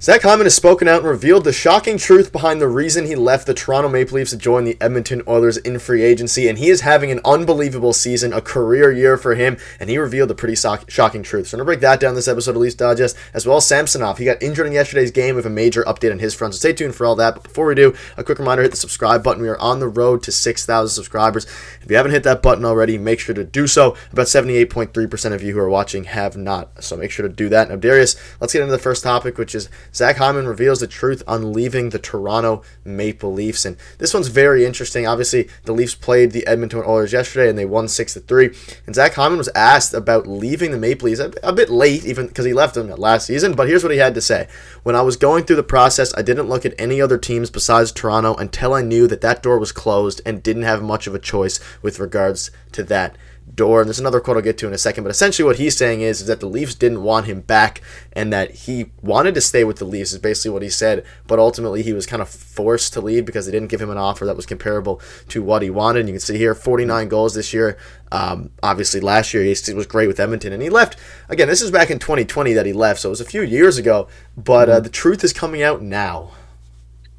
Zach Hyman has spoken out and revealed the shocking truth behind the reason he left the Toronto Maple Leafs to join the Edmonton Oilers in free agency, and he is having an unbelievable season, a career year for him, and he revealed a pretty shocking truth. So I'm going to break that down in this episode of Leafs Digest, as well as Samsonov. He got injured in yesterday's game with a major update on his front, so stay tuned for all that. But before we do, a quick reminder, hit the subscribe button. We are on the road to 6,000 subscribers. If you haven't hit that button already, make sure to do so. About 78.3% of you who are watching have not, so make sure to do that. Now, Darius, let's get into the first topic, which is Zach Hyman reveals the truth on leaving the Toronto Maple Leafs. And this one's very interesting. Obviously, the Leafs played the Edmonton Oilers yesterday, and they won 6-3. And Zach Hyman was asked about leaving the Maple Leafs a bit late, even because he left them last season. But here's what he had to say. When I was going through the process, I didn't look at any other teams besides Toronto until I knew that door was closed and didn't have much of a choice with regards to that door. And there's another quote I'll get to in a second, but essentially what he's saying is that the Leafs didn't want him back and that he wanted to stay with the Leafs is basically what he said, but ultimately he was kind of forced to leave because they didn't give him an offer that was comparable to what he wanted. And you can see here 49 goals this year. Obviously last year he was great with Edmonton, and he left. Again, this is back in 2020 that he left, so it was a few years ago, but the truth is coming out now.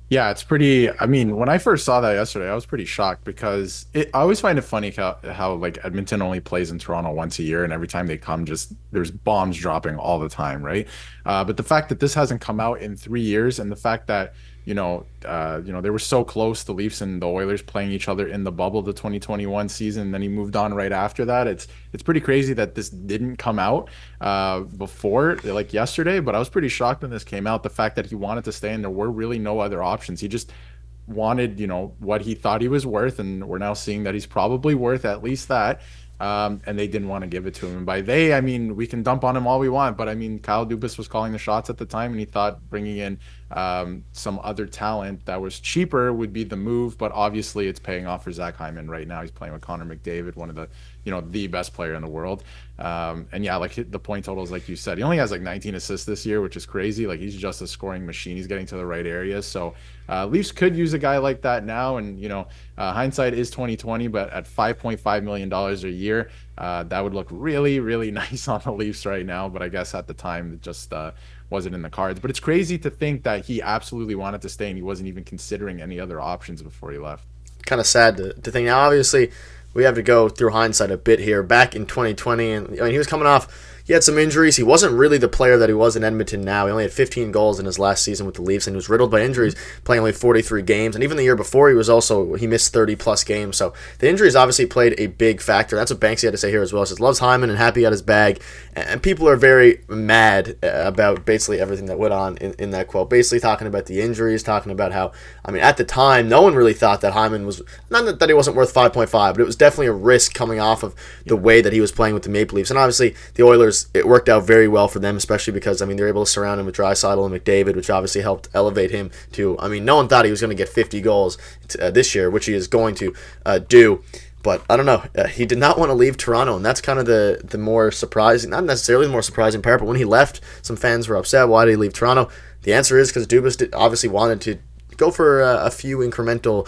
Yeah, it's pretty. I mean, when I first saw that yesterday, I was pretty shocked because I always find it funny how like Edmonton only plays in Toronto once a year, and every time they come, just there's bombs dropping all the time, right? But the fact that this hasn't come out in 3 years, and the fact that they were so close, the Leafs and the Oilers playing each other in the bubble, the 2021 season, and then he moved on right after that. It's pretty crazy that this didn't come out before, like yesterday, but I was pretty shocked when this came out. The fact that he wanted to stay and there were really no other options. He just wanted, what he thought he was worth, and we're now seeing that he's probably worth at least that. And they didn't want to give it to him. And by they, I mean, we can dump on him all we want, but I mean, Kyle Dubas was calling the shots at the time, and he thought bringing in some other talent that was cheaper would be the move. But obviously, it's paying off for Zach Hyman right now. He's playing with Connor McDavid, one of the the best player in the world. And yeah, like the point totals, like you said, he only has like 19 assists this year, which is crazy. Like he's just a scoring machine. He's getting to the right areas. So Leafs could use a guy like that now. And hindsight is 2020, but at $5.5 million a year, that would look really, really nice on the Leafs right now. But I guess at the time it just wasn't in the cards. But it's crazy to think that he absolutely wanted to stay and he wasn't even considering any other options before he left. Kind of sad to think. Now, obviously, we have to go through hindsight a bit here. Back in 2020, and he was coming off. He had some injuries. He wasn't really the player that he was in Edmonton now. He only had 15 goals in his last season with the Leafs, and he was riddled by injuries, playing only 43 games. And even the year before, he missed 30-plus games. So the injuries obviously played a big factor. That's what Banksy had to say here as well. He says, loves Hyman and happy he got his bag. And people are very mad about basically everything that went on in that quote. Basically talking about the injuries, talking about how, at the time, no one really thought that Hyman was, not that he wasn't worth 5.5, but it was definitely a risk coming off of the way that he was playing with the Maple Leafs. And obviously, the Oilers, it worked out very well for them, especially because, they're able to surround him with Draisaitl and McDavid, which obviously helped elevate him to, no one thought he was going to get 50 goals this year, which he is going to do. But I don't know. He did not want to leave Toronto, and that's kind of the more surprising, not necessarily the more surprising part, but when he left, some fans were upset. Why did he leave Toronto? The answer is because Dubas obviously wanted to go for a few incremental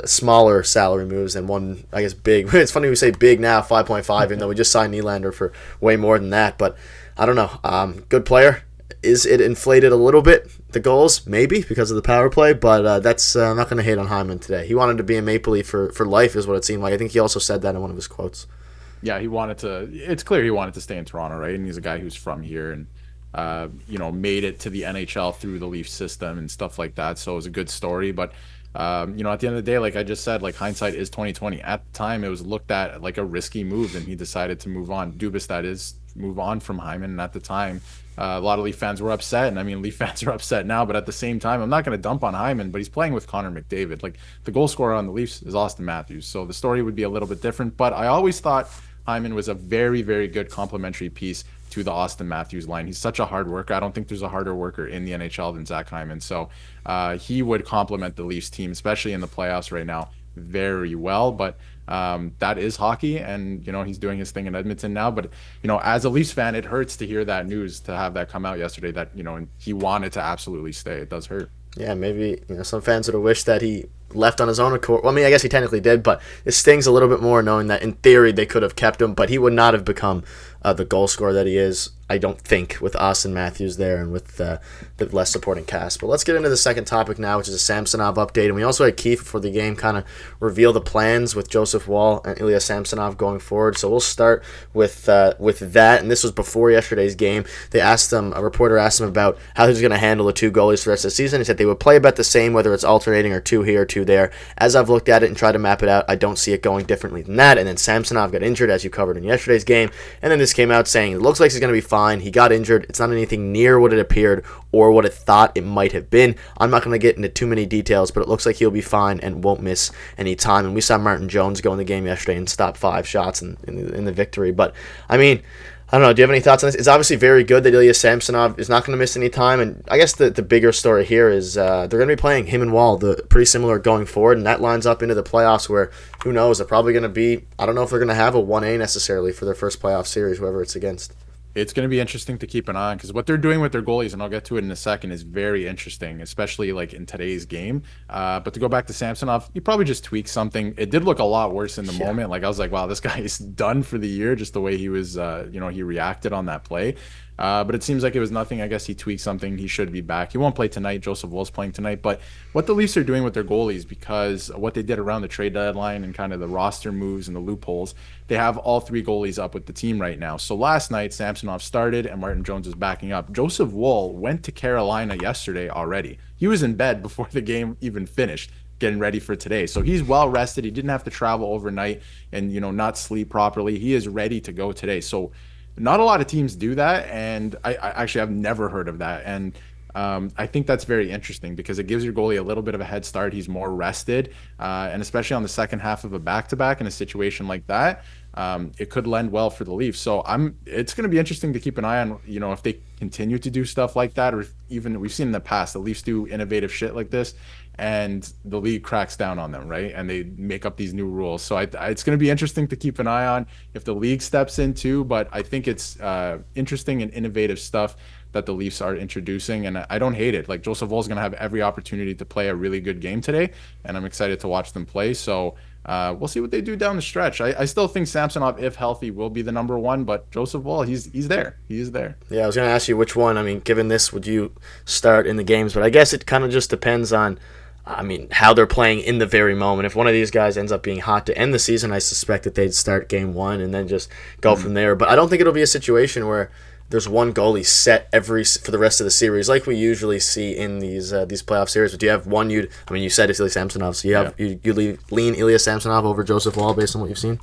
smaller salary moves and one, I guess, big. It's funny we say big now, 5.5, even though we just signed Nylander for way more than that. But I don't know. Good player. Is it inflated a little bit, the goals? Maybe, because of the power play, but that's I'm not going to hate on Hyman today. He wanted to be a Maple Leaf for life is what it seemed like. I think he also said that in one of his quotes. Yeah, it's clear he wanted to stay in Toronto, right? And he's a guy who's from here and made it to the NHL through the Leaf system and stuff like that. So it was a good story, but at the end of the day, like I just said, like hindsight is 2020. At the time, it was looked at like a risky move, and he decided to move on. Dubas, that is, move on from Hyman. And at the time, a lot of Leaf fans were upset, and Leaf fans are upset now. But at the same time, I'm not going to dump on Hyman, but he's playing with Connor McDavid. Like the goal scorer on the Leafs is Auston Matthews, so the story would be a little bit different. But I always thought Hyman was a very, very good complementary piece to the Auston Matthews line. He's such a hard worker. I don't think there's a harder worker in the NHL than Zach Hyman. So he would complement the Leafs team, especially in the playoffs right now, very well. But that is hockey, and he's doing his thing in Edmonton now. But as a Leafs fan, it hurts to hear that news, to have that come out yesterday, that and he wanted to absolutely stay. It does hurt. Yeah, maybe some fans would have wished that he left on his own accord. Well, I guess he technically did, but it stings a little bit more knowing that in theory they could have kept him, but he would not have become the goal scorer that he is I don't think, with us and Matthews there and with the less supporting cast. But let's get into the second topic now, which is a Samsonov update. And we also had Keith before the game kind of reveal the plans with Joseph Wall and Ilya Samsonov going forward. So we'll start with that. And this was before yesterday's game. A reporter asked him about how he was going to handle the two goalies for the rest of the season. He said they would play about the same, whether it's alternating or two here or two there. As I've looked at it and tried to map it out, I don't see it going differently than that. And then Samsonov got injured, as you covered in yesterday's game. And then this came out saying it looks like he's going to be fine. He got injured. It's not anything near what it appeared or what it thought it might have been. I'm not going to get into too many details, but it looks like he'll be fine and won't miss any time. And we saw Martin Jones go in the game yesterday and stop 5 shots in the victory. But, I mean, I don't know. Do you have any thoughts on this? It's obviously very good that Ilya Samsonov is not going to miss any time. And I guess the bigger story here is they're going to be playing him and Wall, pretty similar going forward. And that lines up into the playoffs where, who knows, they're probably going to be, I don't know if they're going to have a 1A necessarily for their first playoff series, whoever it's against. It's going to be interesting to keep an eye on because what they're doing with their goalies, and I'll get to it in a second, is very interesting, especially like in today's game. But to go back to Samsonov, he probably just tweaked something. It did look a lot worse in the moment. Like I was like, wow, this guy is done for the year, just the way he was, he reacted on that play. But it seems like it was nothing. I guess he tweaked something. He should be back. He won't play tonight. Joseph Woll's playing tonight. But what the Leafs are doing with their goalies, because what they did around the trade deadline and kind of the roster moves and the loopholes, they have all 3 goalies up with the team right now. So last night, Samsonov started and Martin Jones is backing up. Joseph Woll went to Carolina yesterday already. He was in bed before the game even finished, getting ready for today. So he's well rested. He didn't have to travel overnight and, not sleep properly. He is ready to go today. So not a lot of teams do that, and I actually have never heard of that. And I think that's very interesting because it gives your goalie a little bit of a head start. He's more rested, and especially on the second half of a back-to-back in a situation like that, it could lend well for the Leafs. So it's going to be interesting to keep an eye on, if they continue to do stuff like that, or if even we've seen in the past the Leafs do innovative shit like this, and the league cracks down on them, right? And they make up these new rules. So it's going to be interesting to keep an eye on if the league steps in too. But I think it's interesting and innovative stuff that the Leafs are introducing, and I don't hate it. Like Joseph Woll is going to have every opportunity to play a really good game today, and I'm excited to watch them play. So we'll see what they do down the stretch. I still think Samsonov, if healthy, will be the number one, but Joseph Woll, he's there. He is there. Yeah, I was going to ask you which one. I mean, given this, would you start in the games? But I guess it kind of just depends on, how they're playing in the very moment. If one of these guys ends up being hot to end the season, I suspect that they'd start game 1 and then just go from there. But I don't think it'll be a situation where there's one goalie set for the rest of the series, like we usually see in these playoff series. But do you have one you said it's Ilya Samsonov, so you lean Ilya Samsonov over Joseph Wall based on what you've seen?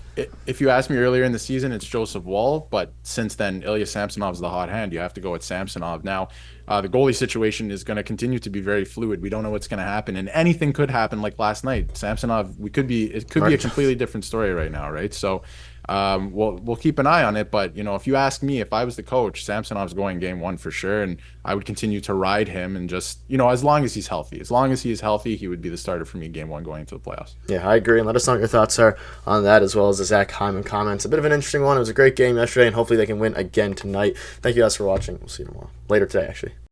If you asked me earlier in the season, it's Joseph Wall, but since then Ilya Samsonov's the hot hand. You have to go with Samsonov. Now, the goalie situation is going to continue to be very fluid. We don't know what's going to happen, and anything could happen. Like last night, Samsonov, it could be a completely different story right now, right? So we'll keep an eye on it. But if you ask me, if I was the coach, Samsonov's going game 1 for sure, and I would continue to ride him and just as long as he's healthy. As long as he is healthy, he would be the starter for me game 1 going into the playoffs. Yeah, I agree. And let us know what your thoughts are on that, as well as the Zach Hyman comments. A bit of an interesting one. It was a great game yesterday, and hopefully they can win again tonight. Thank you guys for watching. We'll see you tomorrow. Later today, actually.